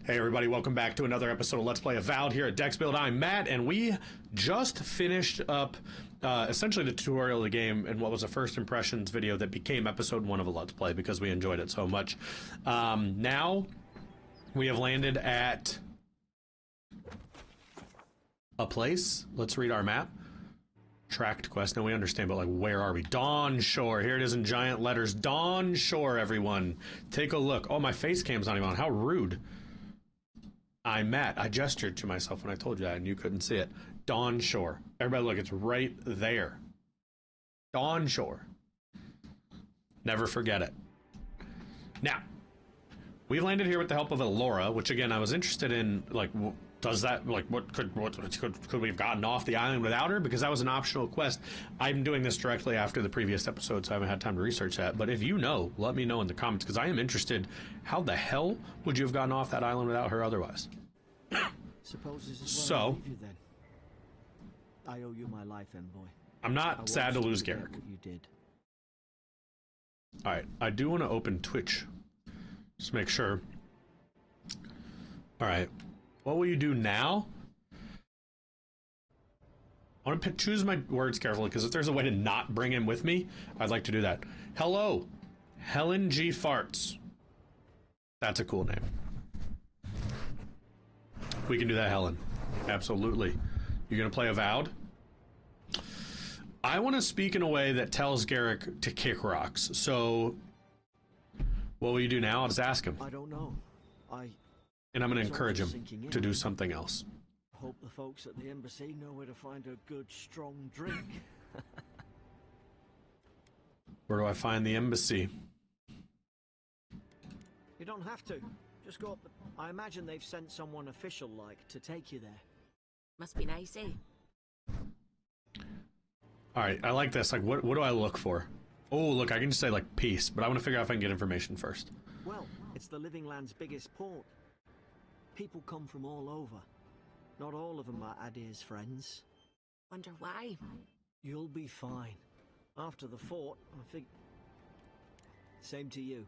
Hey everybody, welcome back to another episode of Let's Play Avowed here at Dexbuild. I'm Matt, and we just finished up essentially the tutorial of the game and what was a first impressions video that became episode 1 of a Let's Play because we enjoyed it so much. Now, we have landed at a place. Let's read our map. Tracked quest. Now we understand, but like, where are we? Dawn Shore. Here it is in giant letters. Dawn Shore, everyone. Take a look. Oh, my face cam's not even on. How rude. I'm Matt. I gestured to myself when I told you that, and you couldn't see it. Dawn Shore. Everybody look, it's right there. Dawn Shore. Never forget it. Now, we've landed here with the help of Elora, which again, I was interested in, like, does that, like, could we have gotten off the island without her? Because that was an optional quest. I'm doing this directly after the previous episode, so I haven't had time to research that. But if you know, let me know in the comments, because I am interested. How the hell would you have gotten off that island without her otherwise? Suppose this is so, leave you, then. I owe you my life, envoy. I'm not sad to lose Garrick. What you did. Alright, I do want to open Twitch. Just make sure. Alright. What will you do now? I want to choose my words carefully, because if there's a way to not bring him with me, I'd like to do that. Hello, Helen G. Farts. That's a cool name. We can do that, Helen. Absolutely. You're going to play Avowed? I want to speak in a way that tells Garrick to kick rocks. So, what will you do now? I'll just ask him. I don't know. And I'm going to encourage him to do something else. Hope the folks at the embassy know where to find a good, strong drink. Where do I find the embassy? You don't have to. Just go up. I imagine they've sent someone official-like to take you there. Must be nice, eh? Alright, I like this. Like, what do I look for? Oh, look, I can just say, like, peace, but I want to figure out if I can get information first. Well, it's the Living Land's biggest port. People come from all over. Not all of them are Adir's friends. Wonder why? You'll be fine. After the fort, I think... Same to you.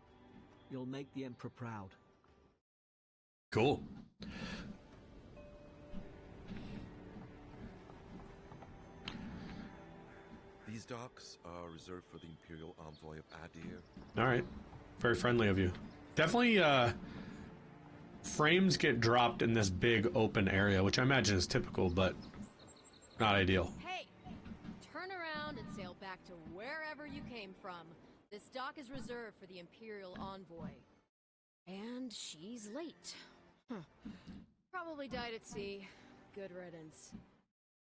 You'll make the Emperor proud. Cool. These docks are reserved for the Imperial Envoy of Adir. Alright. Very friendly of you. Definitely, frames get dropped in this big open area, which I imagine is typical, but not ideal. Hey! Turn around and sail back to wherever you came from. This dock is reserved for the Imperial Envoy. And she's late. Probably died at sea. Good riddance.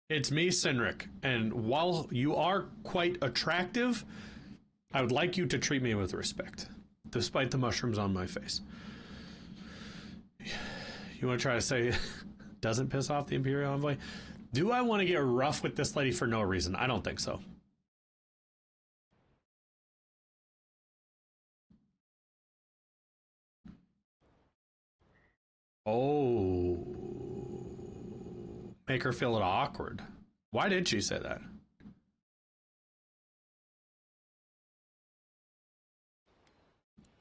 It's me, Sinric, and while you are quite attractive, I would like you to treat me with respect, despite the mushrooms on my face. You want to try to say, doesn't piss off the Imperial Envoy? Do I want to get rough with this lady for no reason? I don't think so. Oh. Make her feel it awkward. Why did she say that?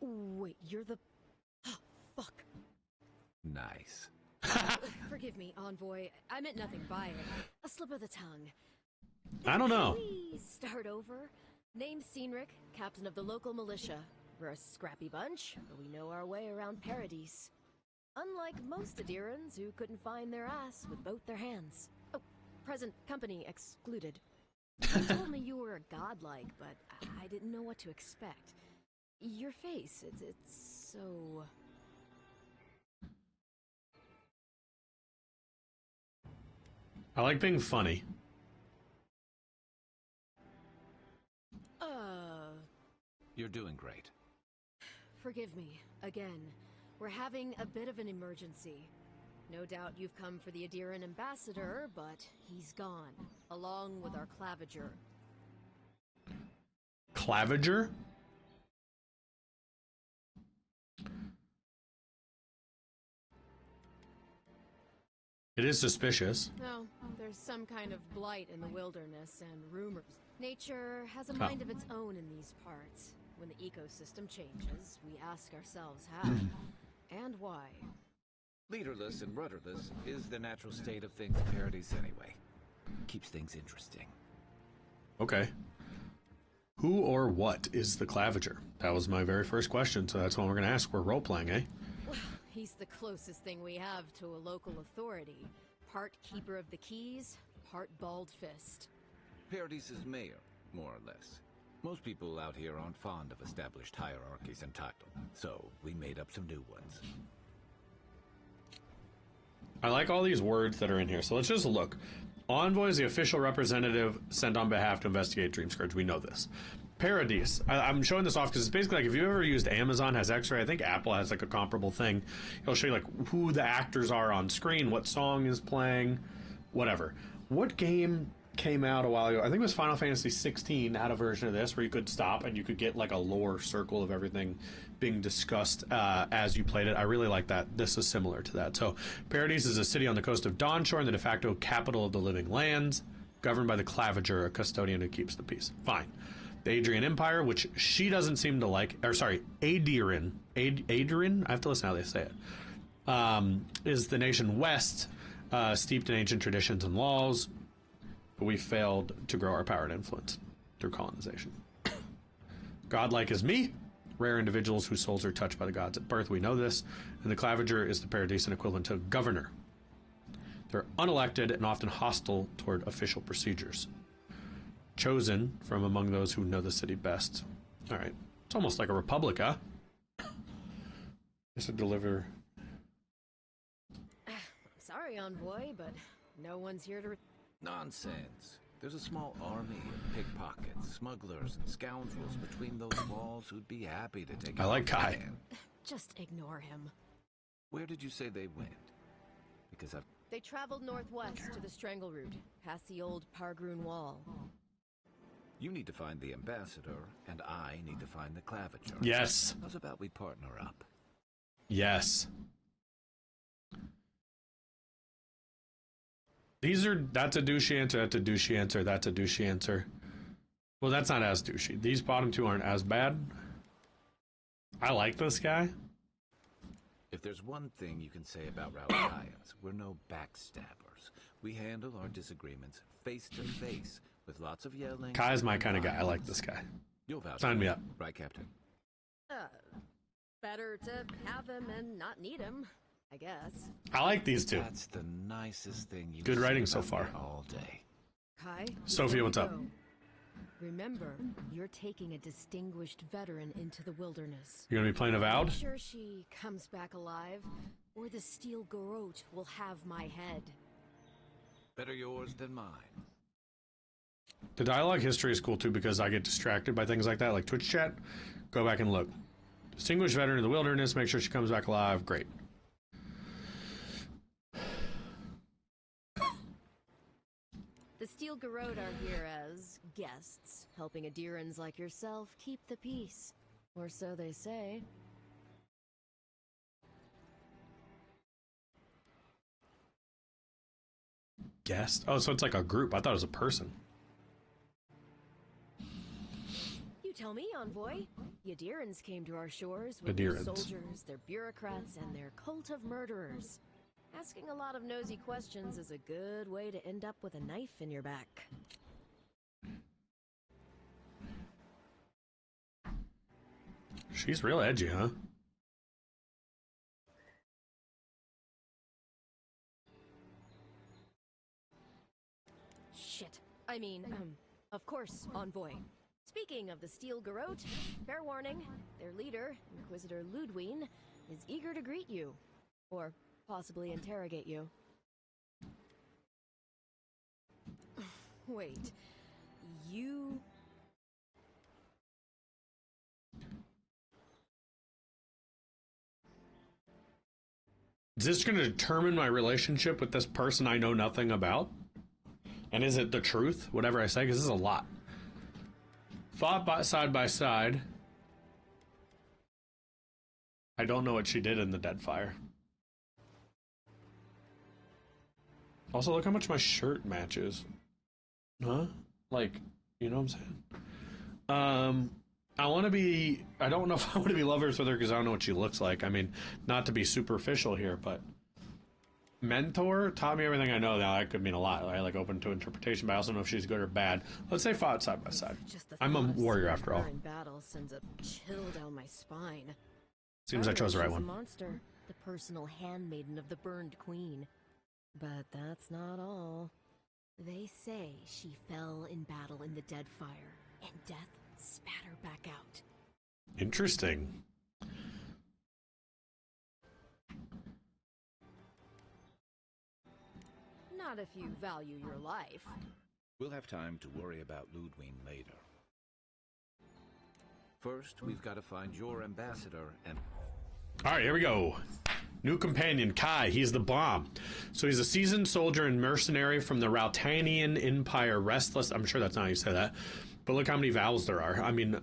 Wait, you're the... Fuck. Nice. Forgive me, Envoy. I meant nothing by it. A slip of the tongue. I don't know. Please start over. Name's Cynric, captain of the local militia. We're a scrappy bunch, but we know our way around Paradise. Unlike most Adirans who couldn't find their ass with both their hands. Oh, present company excluded. You told me you were godlike, but I didn't know what to expect. Your face, it's so... I like being funny. You're doing great. Forgive me, again. We're having a bit of an emergency. No doubt you've come for the Adiran ambassador, but he's gone, along with our claviger. Claviger? It is suspicious. No, there's some kind of blight in the wilderness and rumors. Nature has a mind of its own in these parts. When the ecosystem changes, we ask ourselves how and why. Leaderless and rudderless is the natural state of things in Paradise anyway. Keeps things interesting. Okay. Who or what is the Clavager? That was my very first question, so that's what we're going to ask. We're role-playing, eh? Well, he's the closest thing we have to a local authority. Part keeper of the keys, part bald fist. Paradise's mayor, more or less. Most people out here aren't fond of established hierarchies and title, so we made up some new ones. I like all these words that are in here, so let's just look. Envoy is the official representative sent on behalf to investigate Dream Scourge. We know this. Paradise. I'm showing this off because it's basically like if you've ever used Amazon has X-ray. I think Apple has like a comparable thing. It'll show you like who the actors are on screen, what song is playing, whatever. What game came out a while ago? I think it was Final Fantasy 16 had a version of this where you could stop and you could get like a lore circle of everything being discussed as you played it. I really like that. This is similar to that. So Paradise is a city on the coast of Dawnshore and the de facto capital of the living lands, governed by the Clavager, a custodian who keeps the peace. Fine. The Adrian Empire, which she doesn't seem to like, or sorry, Adrian, I have to listen how they say it, is the nation west, steeped in ancient traditions and laws, but we failed to grow our power and influence through colonization. Godlike as me, rare individuals whose souls are touched by the gods at birth, we know this, and the Clavager is the Paradisian equivalent to governor. They're unelected and often hostile toward official procedures. Chosen from among those who know the city best. All right. It's almost like a republic, huh? This would deliver. Sorry, Envoy, but no one's here to... Nonsense. There's a small army of pickpockets, smugglers, and scoundrels between those walls who'd be happy to take... I like Kai. Just ignore him. Where did you say they went? Because I've... They traveled northwest to the Strangle Route, past the old Pargroon Wall. You need to find the ambassador, and I need to find the Clavager. Yes. How's about we partner up? Yes. That's a douchey answer, that's a douchey answer, that's a douchey answer. Well, that's not as douchey. These bottom two aren't as bad. I like this guy. If there's one thing you can say about Route Alliance, we're no backstabbers. We handle our disagreements face to face, with lots of yelling. Kai's my kind of guy. I like this guy. You'll vouch Sign me up. Right, Captain? Better to have him and not need him, I guess. I like these two. That's the nicest thing you've Good said writing so about far. me all day. Kai? Sophia, what's up? Remember, you're taking a distinguished veteran into the wilderness. You're gonna be playing Avowed? Make sure she comes back alive, or the steel garrote will have my head. Better yours than mine. The dialogue history is cool too because I get distracted by things like that, like Twitch chat. Go back and look. Distinguished veteran in the wilderness, make sure she comes back alive. Great. The steel garrote are here as guests, helping Adirans like yourself keep the peace. Or so they say. Guest? Oh, so it's like a group. I thought it was a person. You tell me, Envoy. The Adirans came to our shores with Adirans. their soldiers, their bureaucrats, and their cult of murderers. Asking a lot of nosy questions is a good way to end up with a knife in your back. She's real edgy, huh? Shit. I mean, of course, Envoy. Speaking of the Steel Garrote, fair warning, their leader, Inquisitor Ludwine, is eager to greet you. Or possibly interrogate you. Wait. You... Is this going to determine my relationship with this person I know nothing about? And is it the truth, whatever I say? Because this is a lot. Fought side by side. I don't know what she did in the Deadfire. Also, look how much my shirt matches. Huh? Like, you know what I'm saying? I want to be... I don't know if I want to be lovers with her because I don't know what she looks like. I mean, not to be superficial here, but... mentor taught me everything I know. Now that could mean a lot. I like open to interpretation, but I also don't know if she's good or bad. Let's say fought side by side. Just the I'm a thought of warrior seeing after all. her in battle sends a chill down my spine. Seems I chose the right She's a one. monster, the personal handmaiden of the burned queen. But that's not all. They say she fell in battle in the dead fire, and death spat her back out. Interesting. Not if you value your life. We'll have time to worry about Ludwig later. First, we've got to find your ambassador and... All right, here we go. New companion, Kai. He's the bomb. So he's a seasoned soldier and mercenary from the Rautanian Empire. Restless. I'm sure that's not how you say that. But look how many vowels there are. I mean,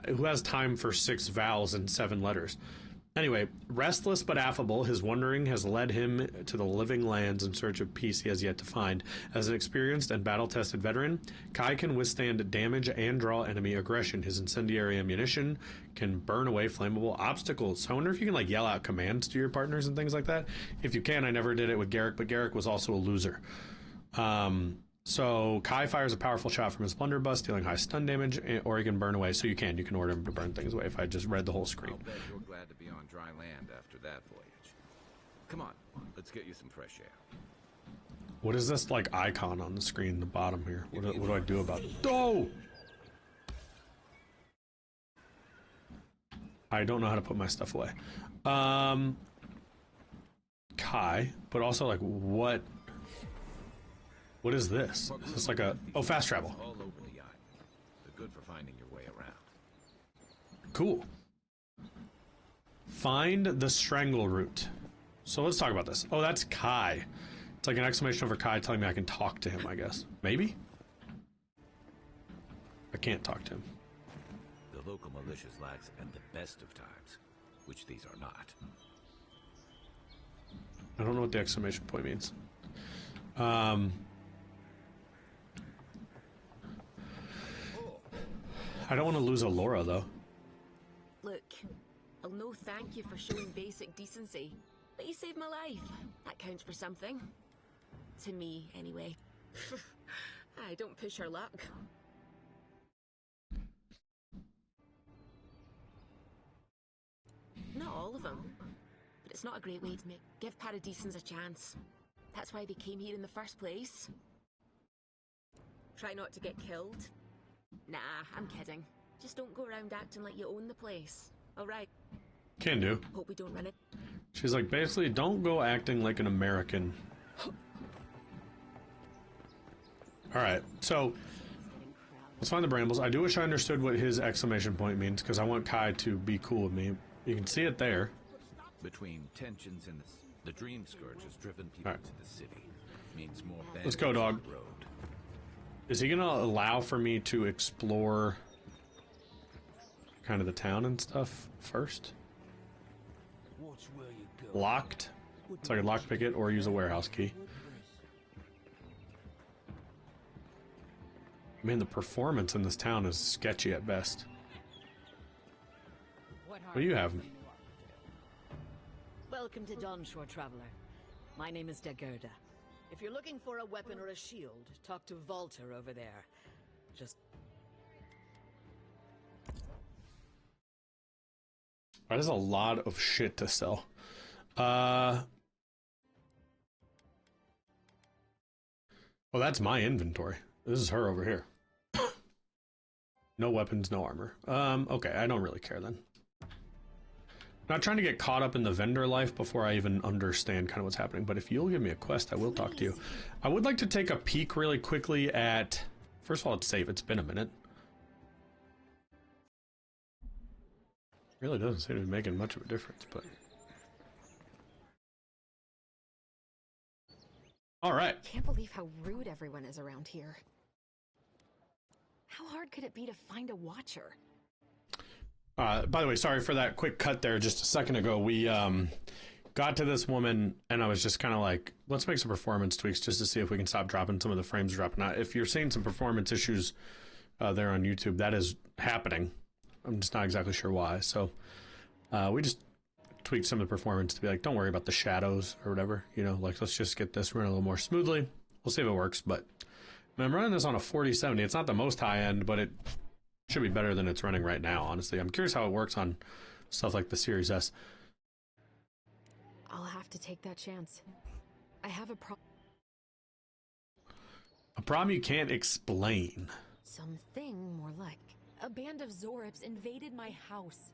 who has time for 6 vowels and 7 letters? Anyway, restless but affable, his wandering has led him to the living lands in search of peace he has yet to find. As an experienced and battle-tested veteran, Kai can withstand damage and draw enemy aggression. His incendiary ammunition can burn away flammable obstacles. I wonder if you can like yell out commands to your partners and things like that. If you can, I never did it with Garrick, but Garrick was also a loser. So Kai fires a powerful shot from his blunderbuss, dealing high stun damage, or he can burn away. So you can order him to burn things away if I just read the whole screen. I'll bet you're glad to be on dry land after that voyage. Come on, let's get you some fresh air. What is this like icon on the screen in the bottom here? What do I do about it? Oh! I don't know how to put my stuff away. Kai, but also like what is this? Is this like a fast travel? All over the island. They're good for finding your way around. Cool. Find the strangle root. So let's talk about this. Oh, that's Kai. It's like an exclamation over Kai telling me I can talk to him, I guess. Maybe? I can't talk to him. The local militia's lax at the best of times, which these are not. I don't know what the exclamation point means. I don't want to lose Alora, though. Look, I'll no thank you for showing basic decency, but you saved my life. That counts for something. To me, anyway. I don't push her luck. Not all of them, but it's not a great way to give paradisans a chance. That's why they came here in the first place. Try not to get killed. Nah, I'm kidding. Just don't go around acting like you own the place. Alright. Can do. Hope we don't run it. She's like, basically, don't go acting like an American. Alright, so let's find the brambles. I do wish I understood what his exclamation point means, because I want Kai to be cool with me. You can see it there. Between tensions in the Dream Scourge has driven people Right. to the city. Means more bandits Let's go, on dog. the road. Is he gonna allow for me to explore kind of the town and stuff first? Locked? So I can lockpick it or use a warehouse key. Man, the performance in this town is sketchy at best. What do you have? Welcome to Dawnshore, Traveler. My name is Daggerda. If you're looking for a weapon or a shield, talk to Walter over there. Just... That is a lot of shit to sell. Well, that's my inventory. This is her over here. No weapons, no armor. Okay, I don't really care then. Not trying to get caught up in the vendor life before I even understand kind of what's happening, but if you'll give me a quest, I will talk to you. I would like to take a peek really quickly at... First of all, it's safe. It's been a minute. Really doesn't seem to be making much of a difference, but... Alright. Can't believe how rude everyone is around here. How hard could it be to find a watcher? By the way, sorry for that quick cut there just a second ago. We got to this woman, and I was just kind of like, let's make some performance tweaks just to see if we can stop dropping some of the frames dropping out. If you're seeing some performance issues there on YouTube, that is happening. I'm just not exactly sure why. So we just tweak some of the performance to be like, don't worry about the shadows or whatever, you know, like let's just get this running a little more smoothly. We'll see if it works, but I mean, I'm running this on a 4070. It's not the most high end, but it should be better than it's running right now, honestly. I'm curious how it works on stuff like the Series S. I'll have to take that chance. I have a problem you can't explain. Something more like. A band of Zoribs invaded my house.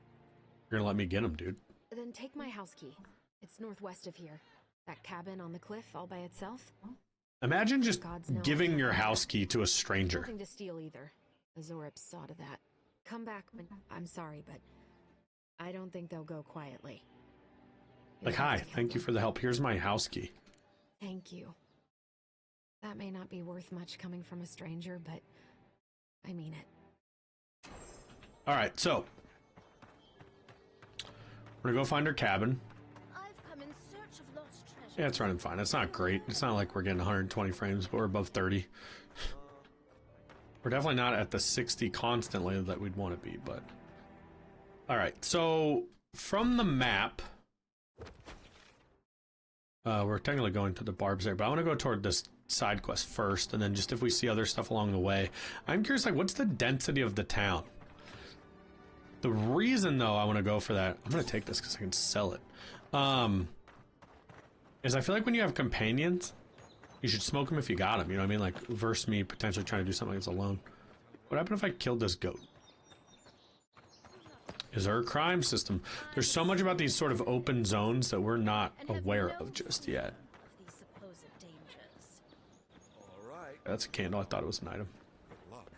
You're gonna let me get them, dude. Then take my house key. It's northwest of here. That cabin on the cliff all by itself. Imagine just Gods know giving I your can't house key to a stranger. Nothing to steal either. The Zoribs saw to that. Come back when... I'm sorry, but I don't think they'll go quietly. Like, hi, thank you for the help. Here's my house key. Thank you. That may not be worth much coming from a stranger, but I mean it. All right, so we're gonna go find her cabin. I've come in search of lost treasure. Yeah, it's running fine. It's not great. It's not like we're getting 120 frames, but we're above 30. We're definitely not at the 60 constantly that we'd want to be, but... All right, so from the map, we're technically going to the barbs there, but I want to go toward this side quest first, and then just if we see other stuff along the way. I'm curious, like, what's the density of the town? The reason, though, I want to go for that, I'm going to take this because I can sell it, is I feel like when you have companions, you should smoke them if you got them, you know what I mean? Like, versus me potentially trying to do something that's alone. What happened if I killed this goat? Is there a crime system? There's so much about these sort of open zones that we're not aware of just yet. These supposed dangers. All right. That's a candle. I thought it was an item. Good luck.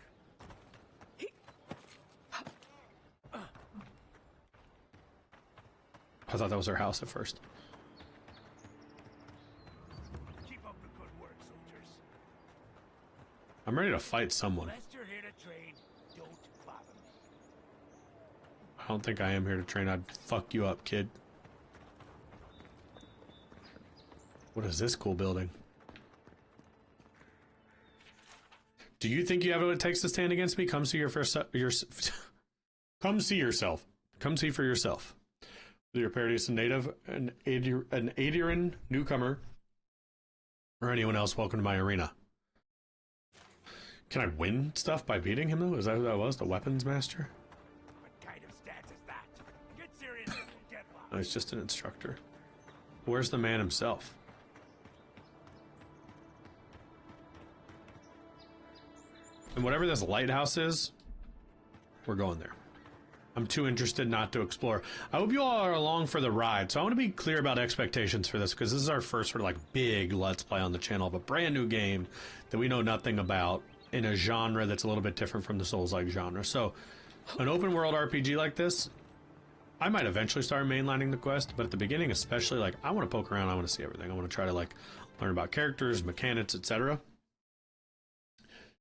I thought that was her house at first. Keep up the good work, soldiers. I'm ready to fight someone. Unless you're here to train, don't bother me. I don't think I am here to train. I'd fuck you up, kid. What is this cool building? Do you think you have what it takes to stand against me? Come see come see yourself. Come see for yourself. Whether you're Paradise native, an Adiran newcomer, or anyone else, welcome to my arena. Can I win stuff by beating him, though? Is that who that was? The weapons master? What kind of stance is that? Get serious or we'll get lost. Oh, he's just an instructor. Where's the man himself? And whatever this lighthouse is, we're going there. I'm too interested not to explore. I hope you all are along for the ride. So I want to be clear about expectations for this, because this is our first sort of like big Let's Play on the channel of a brand new game that we know nothing about in a genre that's a little bit different from the Souls-like genre. So an open world RPG like this, I might eventually start mainlining the quest, but at the beginning especially, like, I want to poke around, I want to see everything. I want to try to like learn about characters, mechanics, etc.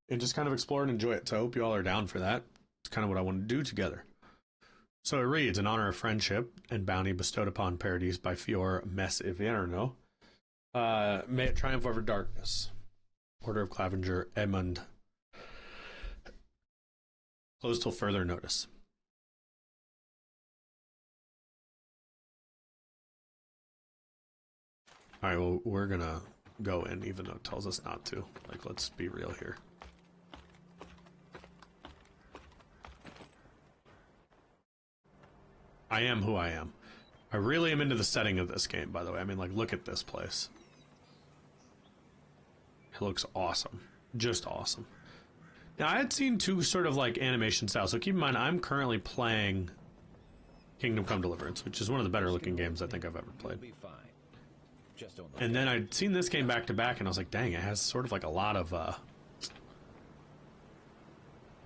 And just kind of explore and enjoy it. So I hope you all are down for that. It's kind of what I want to do together. So it reads, in honor of friendship and bounty bestowed upon Paradise by Fior Mess Ivierno, may it triumph over darkness. Order of Clavenger, Edmund. Closed till further notice. Alright, well, we're gonna go in even though it tells us not to. Like, let's be real here. I am who I am. I really am into the setting of this game, by the way. I mean, like, look at this place. It looks awesome. Just awesome. Now, I had seen two sort of, like, animation styles. So keep in mind, I'm currently playing Kingdom Come Deliverance, which is one of the better looking games I think I've ever played. And then I'd seen this game back to back, and I was like, dang, it has sort of like a lot of,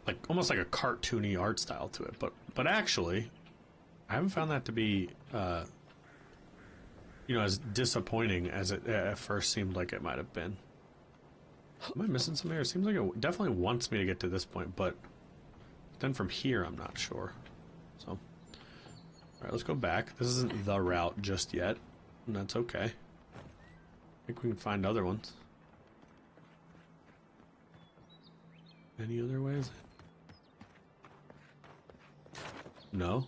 like, almost like a cartoony art style to it. But actually, I haven't found that to be, you know, as disappointing as it at first seemed like it might have been. Am I missing something here? It seems like it definitely wants me to get to this point, but then from here, I'm not sure. So, all right, let's go back. This isn't the route just yet, and that's okay. I think we can find other ones. Any other ways? No?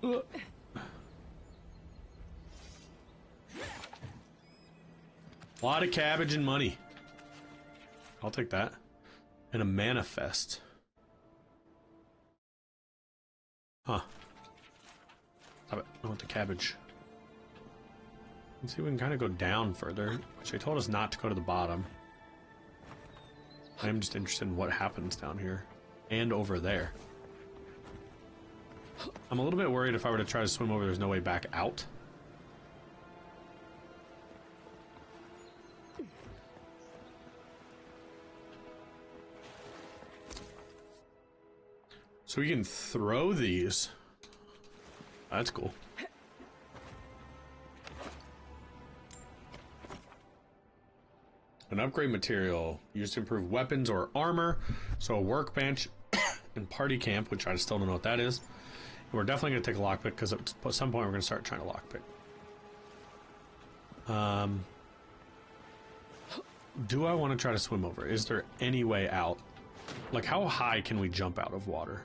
A lot of cabbage and money. I'll take that. And a manifest. Huh. Stop it. I want the cabbage. Let's see if we can kind of go down further, which they told us not to go to the bottom. I'm just interested in what happens down here. And over there. I'm a little bit worried if I were to try to swim over, there's no way back out. So we can throw these. That's cool. An upgrade material used to improve weapons or armor. So a workbench and party camp, which I still don't know what that is. And we're definitely going to take a lockpick because at some point we're going to start trying to lockpick. Do I want to try to swim over? Is there any way out? Like, how high can we jump out of water?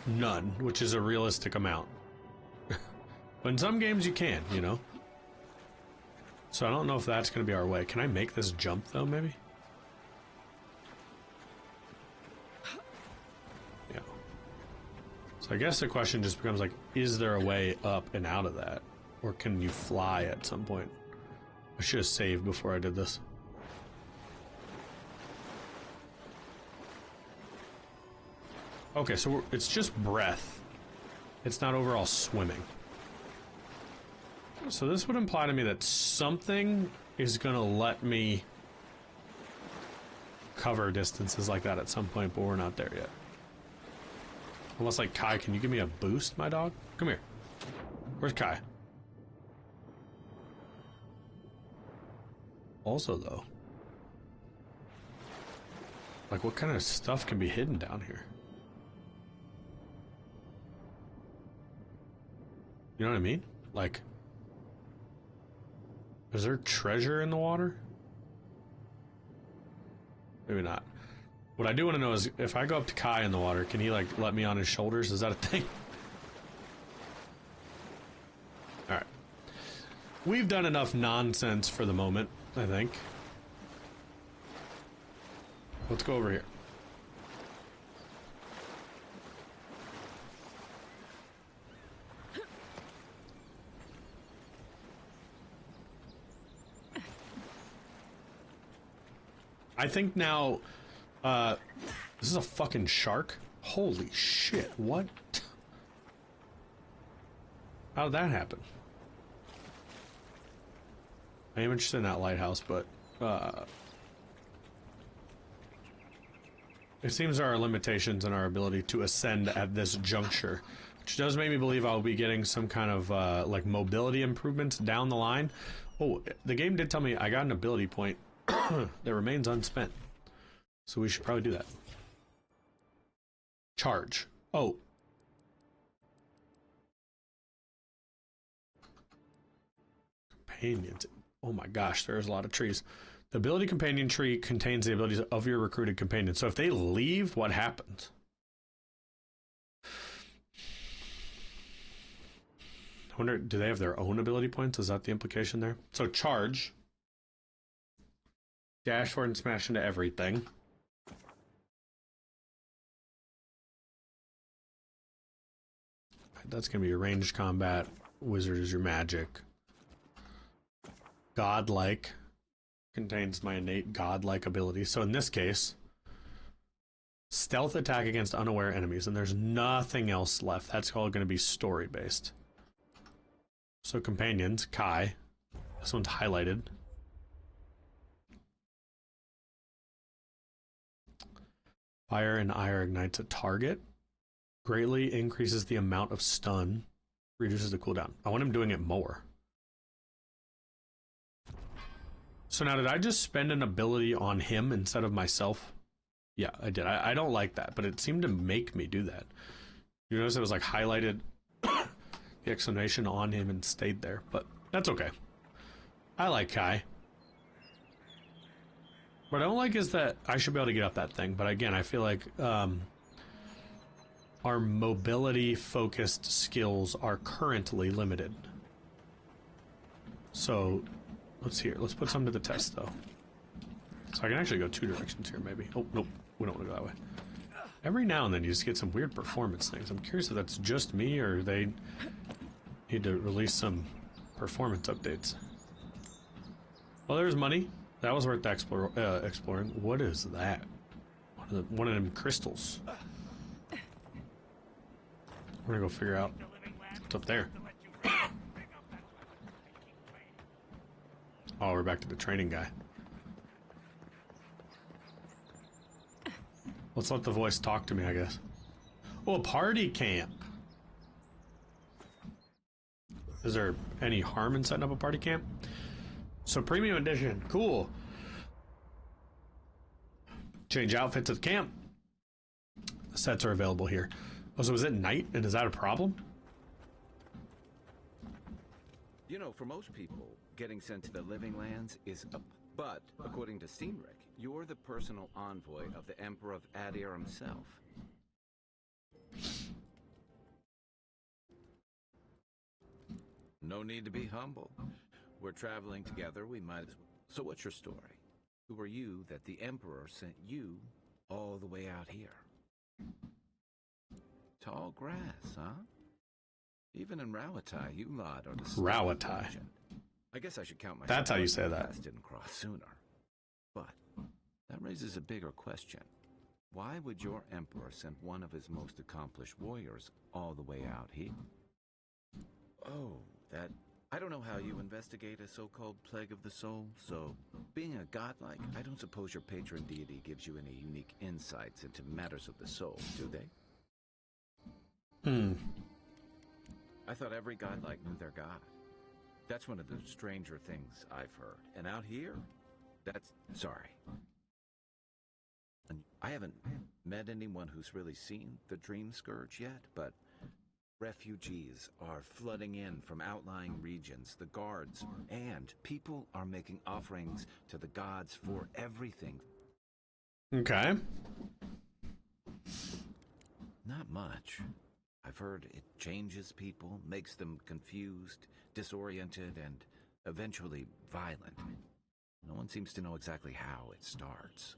None, which is a realistic amount. But in some games you can, you know? So I don't know if that's going to be our way. Can I make this jump, though, maybe? Yeah. So I guess the question just becomes, like, is there a way up and out of that? Or can you fly at some point? I should have saved before I did this. Okay, so it's just breath. It's not overall swimming. So this would imply to me that something is going to let me cover distances like that at some point, but we're not there yet. Unless, like, Kai, can you give me a boost, my dog? Come here. Where's Kai? Also, though, like, what kind of stuff can be hidden down here? You know what I mean? Like, is there treasure in the water? Maybe not. What I do want to know is if I go up to Kai in the water, can he, like, let me on his shoulders? Is that a thing? Alright. We've done enough nonsense for the moment, I think. Let's go over here. I think now, this is a fucking shark? Holy shit, what? How did that happen? I am interested in that lighthouse, but, it seems there are limitations in our ability to ascend at this juncture, which does make me believe I'll be getting some kind of, like, mobility improvements down the line. Oh, the game did tell me I got an ability point that remains unspent. So we should probably do that. Charge. Oh. Companions. Oh my gosh, there's a lot of trees. The ability companion tree contains the abilities of your recruited companions. So if they leave, what happens? I wonder, do they have their own ability points? Is that the implication there? So charge. Dash forward and smash into everything. That's going to be your ranged combat. Wizard is your magic. Godlike contains my innate godlike ability. So in this case, stealth attack against unaware enemies. And there's nothing else left. That's all going to be story based. So companions, Kai. This one's highlighted. Fire and ire ignites a target. Greatly increases the amount of stun. Reduces the cooldown. I want him doing it more. So now, did I just spend an ability on him instead of myself? Yeah, I did. I don't like that, but it seemed to make me do that. You notice it was like highlighted the exclamation on him and stayed there, but that's okay. I like Kai. What I don't like is that I should be able to get up that thing, but again, I feel like our mobility-focused skills are currently limited. So, let's hear. Let's put some to the test, though. So I can actually go 2 directions here, maybe. Oh, nope. We don't want to go that way. Every now and then you just get some weird performance things. I'm curious if that's just me or they need to release some performance updates. Well, there's money. That was worth exploring. What is that? One of them crystals. We're gonna go figure out what's up there. Oh, we're back to the training guy. Let's let the voice talk to me, I guess. Oh, a party camp. Is there any harm in setting up a party camp? So premium edition, cool. Change outfits at the camp. Sets are available here. Oh, so is it night, and is that a problem? You know, for most people, getting sent to the Living Lands is a... But, according to Cynric, you're the personal envoy of the Emperor of Adir himself. No need to be humble. We're traveling together, we might as well. So what's your story? Who are you that the Emperor sent you all the way out here? Tall grass, huh? Even in Rawatai, you lot are the... Rawatai. I guess I should count my... That's how you say that. Didn't cross sooner. But that raises a bigger question. Why would your Emperor send one of his most accomplished warriors all the way out here? Oh, that... I don't know how you investigate a so-called plague of the soul, so being a godlike, I don't suppose your patron deity gives you any unique insights into matters of the soul, do they? I thought every godlike knew their god. That's one of the stranger things I've heard. And out here, that's... Sorry. And I haven't met anyone who's really seen the Dream Scourge yet, but refugees are flooding in from outlying regions, the guards, and people are making offerings to the gods for everything. Okay. Not much. I've heard it changes people, makes them confused, disoriented, and eventually violent. No one seems to know exactly how it starts.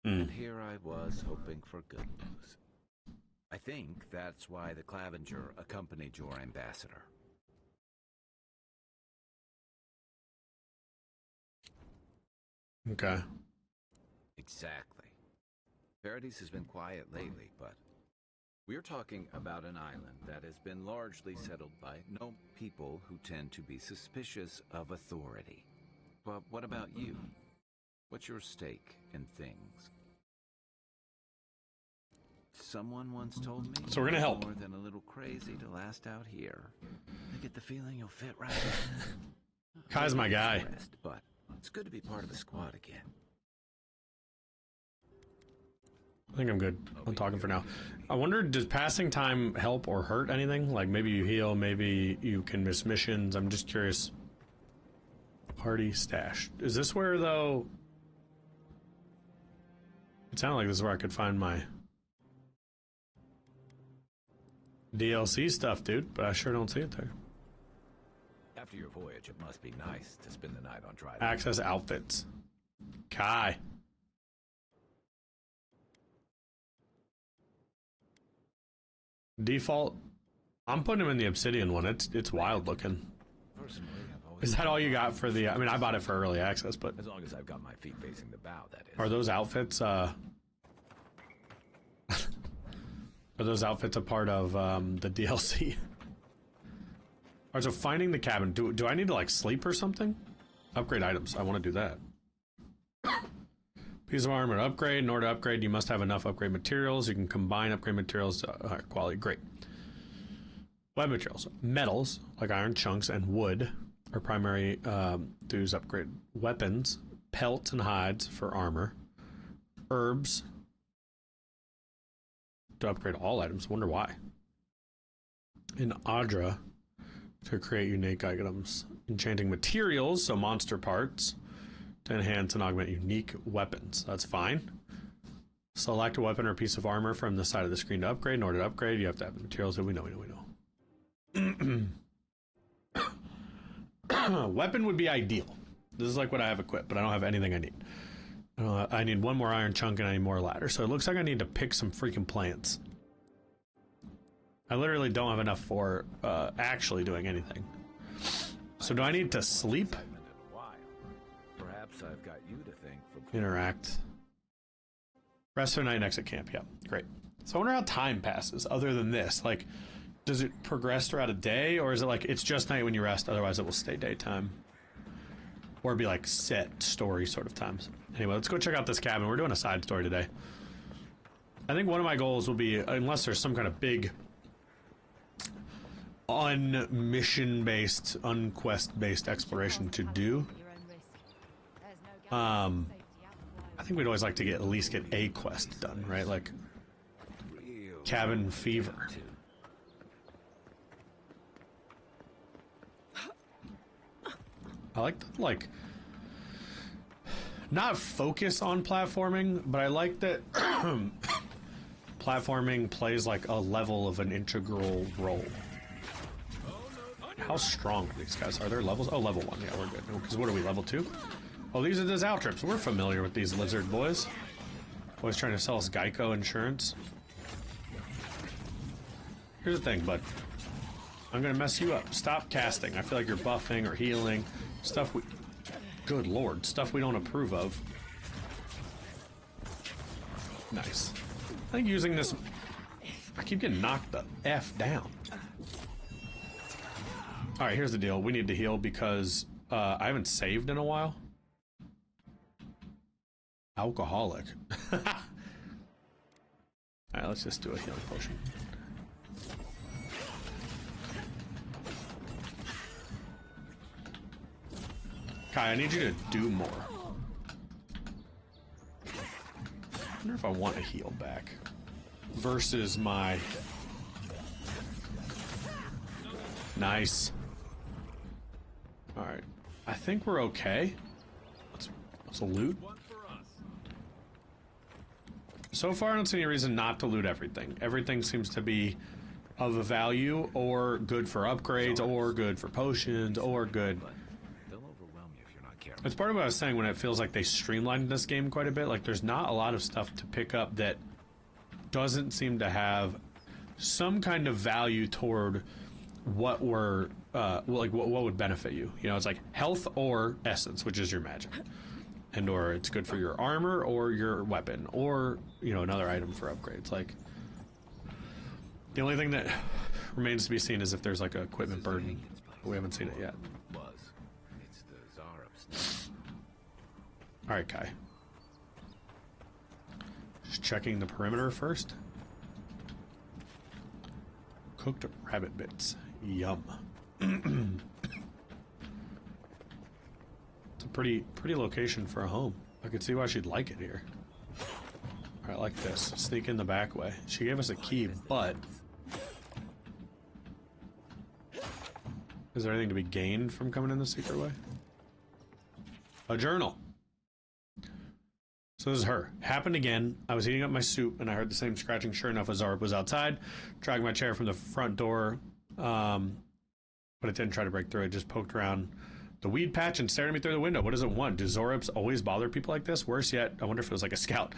And here I was hoping for good news. I think that's why the Clavenger accompanied your ambassador. Okay. Exactly. Paradise has been quiet lately, but we're talking about an island that has been largely settled by no people who tend to be suspicious of authority. But what about you? What's your stake in things? Someone once told me so we're gonna help. More than a little crazy to last out here. I get the feeling you'll fit right in. Kai's my guy. But it's good to be part of a squad again. I think I'm good. I'm talking for now. I wonder, does passing time help or hurt anything? Like maybe you heal, maybe you can miss missions. I'm just curious. Party stash. Is this where, though? It sounded like this is where I could find my DLC stuff, dude, but I sure don't see it there. After your voyage, it must be nice to spend the night on dry land. Access outfits. Kai. Default. I'm putting him in the Obsidian one. It's wild looking. Personally, I've always... Is that all you got for the... I mean, I bought it for early access, but... As long as I've got my feet facing the bow, that is. Are those outfits, Are those outfits a part of, the DLC? Alright, so finding the cabin. Do I need to, like, sleep or something? Upgrade items. I want to do that. Piece of armor upgrade. In order to upgrade, you must have enough upgrade materials. You can combine upgrade materials to higher quality. Great. Weapon materials. Metals, like iron chunks and wood, are primary to use upgrade weapons. Pelts and hides for armor. Herbs to upgrade all items. Wonder why. In Adra to create unique items. Enchanting materials, so monster parts, to enhance and augment unique weapons. That's fine. Select a weapon or piece of armor from the side of the screen to upgrade. In order to upgrade, you have to have the materials that we know. Weapon would be ideal. This is like what I have equipped, but I don't have anything I need. I need one more iron chunk and I need more ladder. So it looks like I need to pick some freaking plants. I literally don't have enough for actually doing anything. So do I need to sleep? Perhaps I've got you to thank for Interact. Rest of the night and exit camp. Yeah, great. So I wonder how time passes other than this. Like, does it progress throughout a day, or is it like it's just night when you rest, otherwise it will stay daytime? Or it'd be like set story sort of times. Anyway, let's go check out this cabin. We're doing a side story today. I think one of my goals will be, unless there's some kind of big un-mission-based, un-quest-based exploration to do. I think we'd always like to at least get a quest done, right? Like cabin fever. I like to, not focus on platforming, but I like that platforming plays like a level of an integral role. How strong these guys are. There levels? Oh, level 1. Yeah, we're good. Because what are we, level 2? Oh, these are the Zaltrips. We're familiar with these lizard boys. Always trying to sell us Geico insurance. Here's the thing, bud. I'm gonna mess you up. Stop casting. I feel like you're buffing or healing. Stuff we... Good lord. Stuff we don't approve of. Nice. I think using this... I keep getting knocked the F down. Alright, here's the deal. We need to heal because I haven't saved in a while. Alcoholic. Alright, let's just do a healing potion. Kai, I need you to do more. I wonder if I want to heal back. Versus my... Nice. Alright. I think we're okay. Let's loot. So far, I don't see any reason not to loot everything. Everything seems to be of a value, or good for upgrades, or good for potions, or good... It's part of what I was saying when it feels like they streamlined this game quite a bit. Like, there's not a lot of stuff to pick up that doesn't seem to have some kind of value toward what we're, what would benefit you. You know, it's like health or essence, which is your magic. And or it's good for your armor or your weapon or, you know, another item for upgrades. Like, the only thing that remains to be seen is if there's like a equipment burden. But we haven't seen it yet. Alright, Kai. Just checking the perimeter first. Cooked rabbit bits. Yum. It's a pretty location for a home. I could see why she'd like it here. Alright, like this. Sneak in the back way. She gave us a key, but... Is there anything to be gained from coming in the secret way? A journal. So this is her. Happened again. I was heating up my soup and I heard the same scratching. Sure enough, Azarb was outside, dragging my chair from the front door. But it didn't try to break through. It just poked around the weed patch and stared at me through the window. What does it want? Do Zorubs always bother people like this? Worse yet, I wonder if it was like a scout.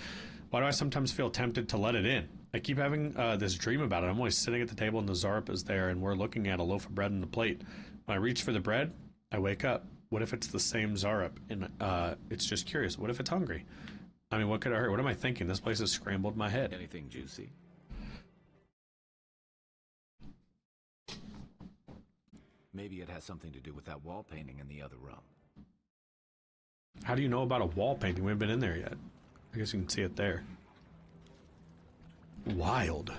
Why do I sometimes feel tempted to let it in? I keep having this dream about it. I'm always sitting at the table and the Zorub is there and we're looking at a loaf of bread and a plate. When I reach for the bread, I wake up. What if it's the same Zarup? And it's just curious. What if it's hungry? I mean, what could I hurt? What am I thinking? This place has scrambled my head. Anything juicy? Maybe it has something to do with that wall painting in the other room. How do you know about a wall painting? We haven't been in there yet. I guess you can see it there. Wild.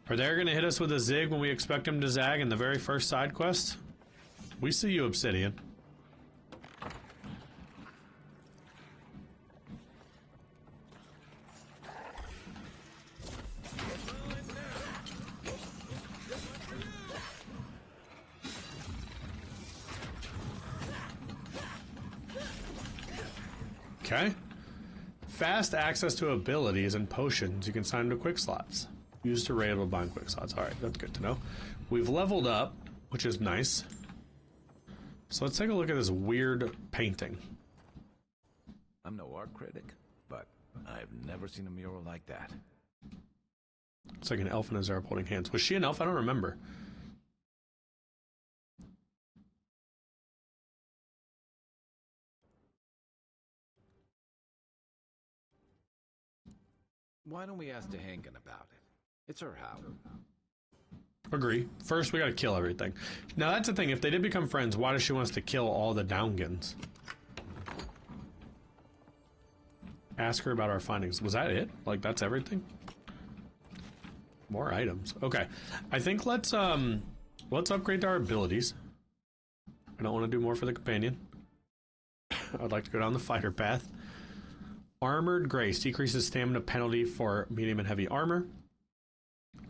Are they going to hit us with a zig when we expect them to zag in the very first side quest? We see you, Obsidian. Okay. fast access to abilities and potions you can sign into quick slots. Used to raid while buying quick slots. Alright, that's good to know. We've leveled up, which is nice. So let's take a look at this weird painting. I'm no art critic, but I've never seen a mural like that. It's like an elf and a Zara holding hands. Was she an elf? I don't remember. Why don't we ask Dehangan about it? It's her house. Agree. First, we gotta kill everything. Now, that's the thing. If they did become friends, why does she want us to kill all the Downgans? Ask her about our findings. Was that it? Like, that's everything? More items. Okay. I think let's upgrade our abilities. I don't want to do more for the companion. I'd like to go down the fighter path. Armored Grace decreases stamina penalty for medium and heavy armor.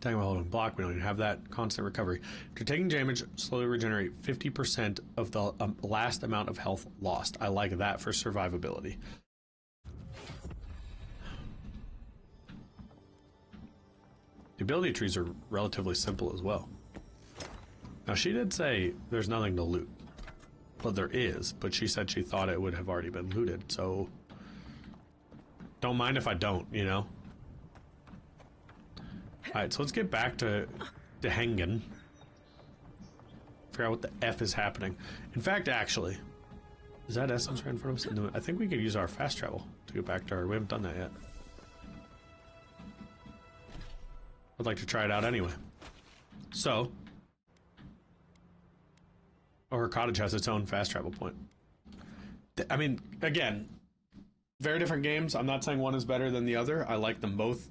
Talking about holding block, we don't even have that. Constant recovery. After taking damage, slowly regenerate 50% of the last amount of health lost. I like that for survivability. The ability trees are relatively simple as well. Now, she did say there's nothing to loot. Well, there is, but she said she thought it would have already been looted, so don't mind if I don't, you know? Alright, so let's get back to Dehangan. Figure out what the F is happening. In fact, actually, is that essence right in front of us? No, I think we could use our fast travel to get back to her. We haven't done that yet. I'd like to try it out anyway. So, oh, her cottage has its own fast travel point. I mean, again, very different games. I'm not saying one is better than the other. I like them both.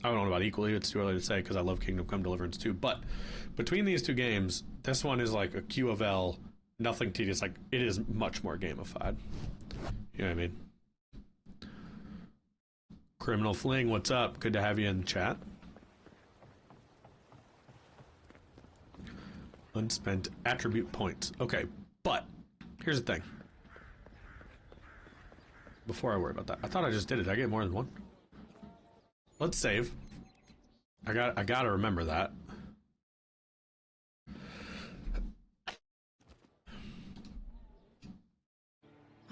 I don't know about equally. It's too early to say because I love Kingdom Come Deliverance too. But between these two games, this one is like a Q of L, nothing tedious. Like, it is much more gamified. You know what I mean? Criminal Fling, what's up? Good to have you in the chat. Unspent attribute points. Okay, but here's the thing. Before I worry about that, I thought I just did it. Did I get more than one? Let's save. I gotta remember that.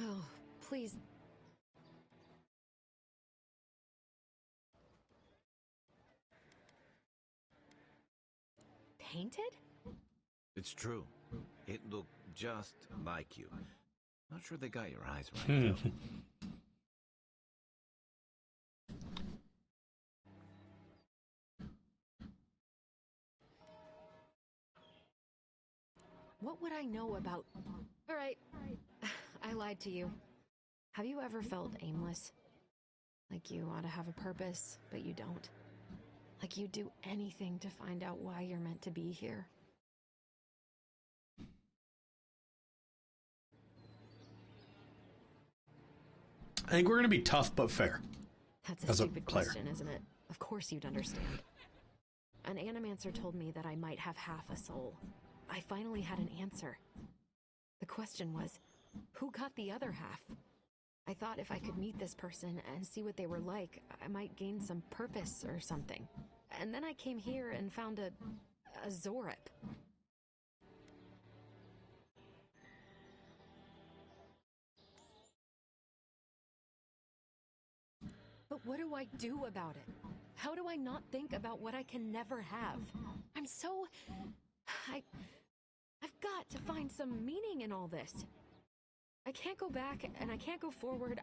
Oh, please. Painted? It's true. It looked just like you. Not sure they got your eyes right, though. What would I know about... All right. I lied to you. Have you ever felt aimless? Like you ought to have a purpose, but you don't? Like you'd do anything to find out why you're meant to be here? I think we're gonna be tough but fair. That's a stupid question, isn't it? Of course you'd understand. An animancer told me that I might have half a soul. I finally had an answer. The question was, who got the other half? I thought if I could meet this person and see what they were like, I might gain some purpose or something. And then I came here and found a Zorip. But what do I do about it? How do I not think about what I can never have? I'm so... I've got to find some meaning in all this. I can't go back and I can't go forward.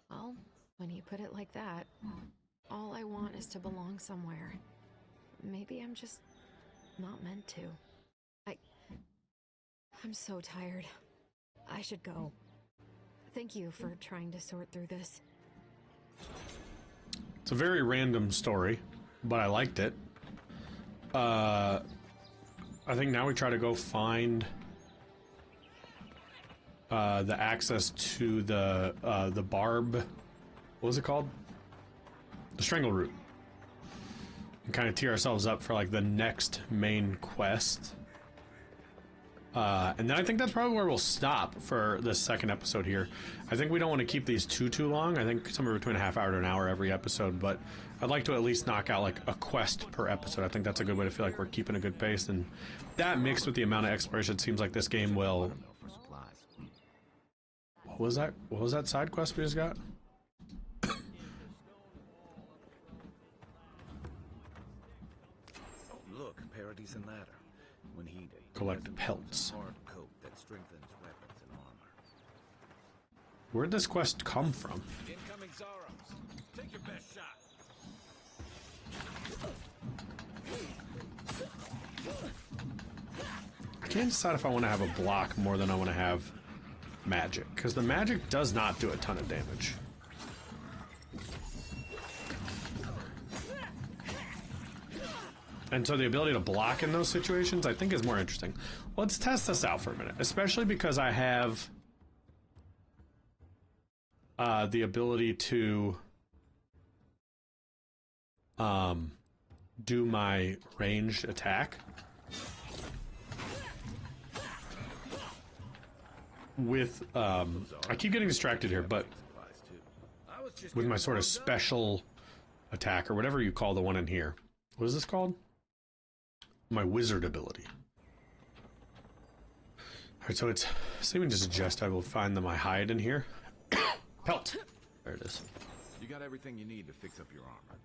Well, when you put it like that, all I want is to belong somewhere. Maybe I'm just not meant to. I'm so tired. I should go. Thank you for trying to sort through this. It's a very random story, but I liked it. I think now we try to go find the access to the barb. What was it called? The strangle root. and kind of tee ourselves up for like the next main quest. And then I think that's probably where we'll stop for this second episode here. I think we don't want to keep these too long. I think somewhere between a half hour to an hour every episode, but I'd like to at least knock out like a quest per episode. I think that's a good way to feel like we're keeping a good pace, and that mixed with the amount of exploration seems like this game will... What was that? What was that side quest we just got? Oh, look, Paradise and Ladder. When heated, Collect pelts. hard coat that strengthens weapons and armor. Where'd this quest come from? Incoming Zaros. Take your best shot. I can't decide if I want to have a block more than I want to have magic, because the magic does not do a ton of damage. And so the ability to block in those situations, I think, is more interesting. Let's test this out for a minute, especially because I have the ability to do my ranged attack with I keep getting distracted here, but with my sort of special attack, or whatever you call the one in here. What is this called? My wizard ability. Alright, so it's seeming to suggest I will find them I hide in here. Pelt! There it is. You got everything you need to fix up your armor.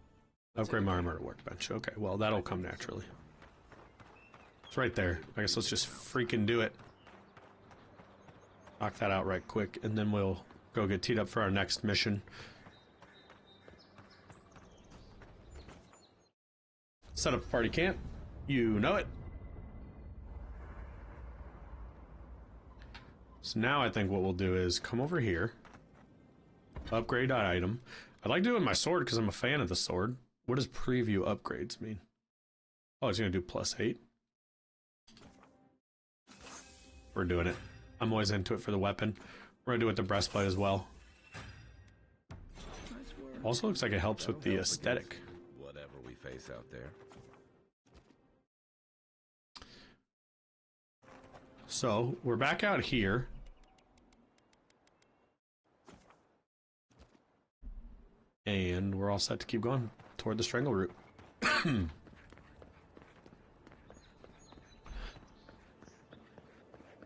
Upgrade my armor at workbench. Okay, well, that'll come naturally. It's right there. I guess let's just freaking do it. Knock that out right quick, and then we'll go get teed up for our next mission. Set up a party camp. You know it. So now I think what we'll do is come over here. Upgrade item. I'd like to do it with my sword because I'm a fan of the sword. What does preview upgrades mean? Oh, it's going to do +8. We're doing it. I'm always into it for the weapon. We're going to do it with the breastplate as well. Also looks like it helps with the aesthetic. Whatever we face out there. So, we're back out here. And we're all set to keep going toward the strangle route.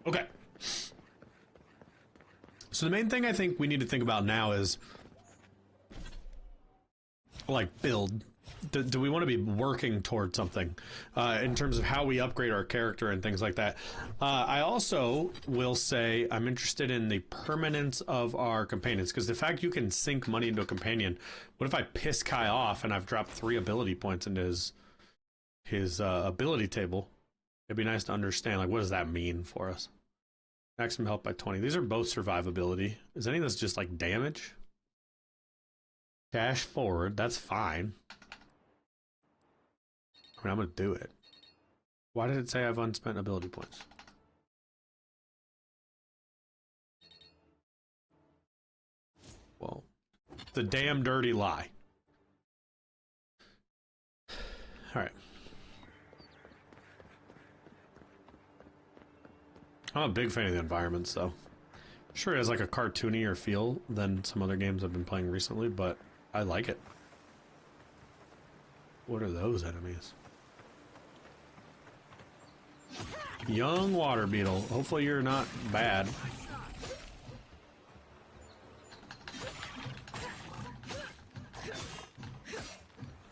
Okay. So the main thing I think we need to think about now is, like, build. Do we want to be working towards something in terms of how we upgrade our character and things like that? I also will say I'm interested in the permanence of our companions, because the fact you can sink money into a companion, what if I piss Kai off and I've dropped 3 ability points into his ability table? It'd be nice to understand, like, what does that mean for us? Maximum health by 20. These are both survivability. Is any of this just like damage? Dash forward, that's fine. I mean, I'm gonna do it. Why did it say I have unspent ability points? Well, the damn dirty lie. All right. I'm a big fan of the environments, though. Sure, it has like a cartoonier feel than some other games I've been playing recently, but I like it. What are those enemies? Young water beetle. Hopefully you're not bad.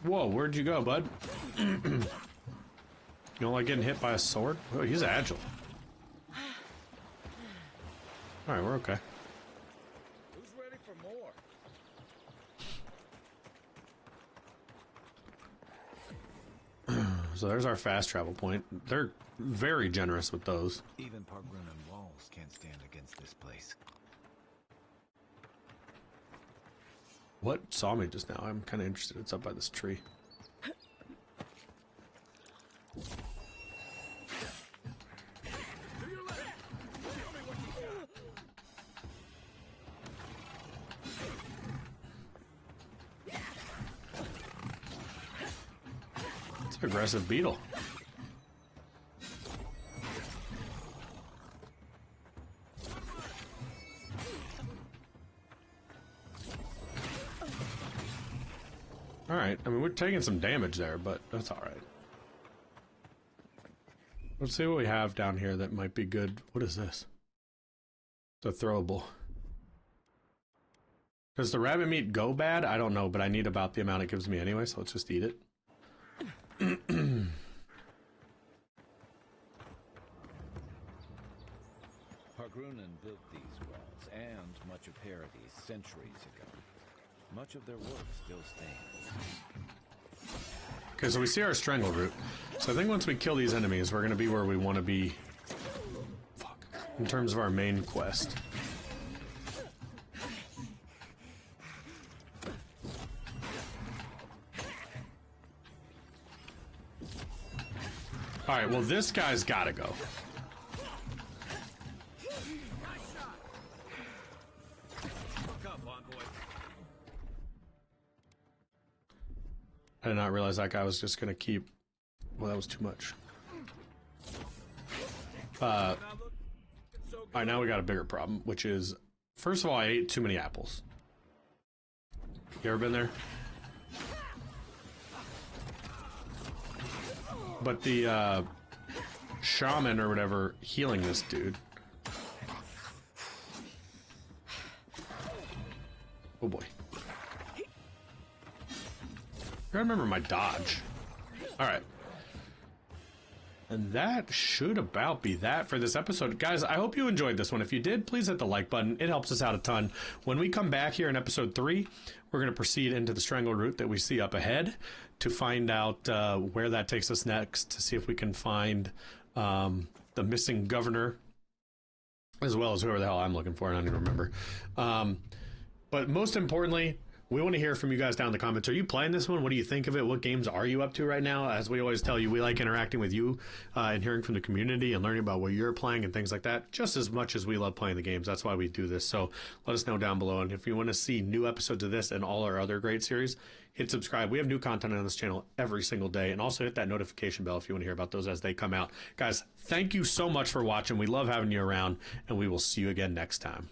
Whoa, where'd you go, bud? You don't like getting hit by a sword? Oh, he's agile. Alright, we're okay. Who's ready for more? So there's our fast travel point. They're very generous with those. Even Park-Runan walls can't stand against this place. What saw me just now? I'm kind of interested. It's up by this tree. It's an aggressive beetle. Alright, I mean, we're taking some damage there, but that's alright. Let's see what we have down here that might be good. What is this? It's a throwable. Does the rabbit meat go bad? I don't know, but I need about the amount it gives me anyway, so let's just eat it. Hargrunnan built these wells and much of Paradis centuries ago. Much of their work still stands. Okay, so we see our strangle route. So I think once we kill these enemies, we're going to be where we want to be. Fuck. In terms of our main quest. Alright, well this guy's gotta go. I did not realize that guy was just gonna keep... Well, that was too much. Alright, now we got a bigger problem, which is... First of all, I ate too many apples. You ever been there? But the shaman or whatever healing this dude. Oh boy. I remember my dodge. Alright. And that should about be that for this episode. Guys, I hope you enjoyed this one. If you did, please hit the like button. It helps us out a ton. When we come back here in episode 3, we're going to proceed into the strangle route that we see up ahead to find out where that takes us next, to see if we can find the missing governor, as well as whoever the hell I'm looking for. I don't even remember. But most importantly, we want to hear from you guys down in the comments. Are you playing this one? What do you think of it? What games are you up to right now? As we always tell you, we like interacting with you and hearing from the community and learning about what you're playing and things like that, just as much as we love playing the games. That's why we do this. So let us know down below. And if you want to see new episodes of this and all our other great series, hit subscribe. We have new content on this channel every single day. And also hit that notification bell if you want to hear about those as they come out. Guys, thank you so much for watching. We love having you around, and we will see you again next time.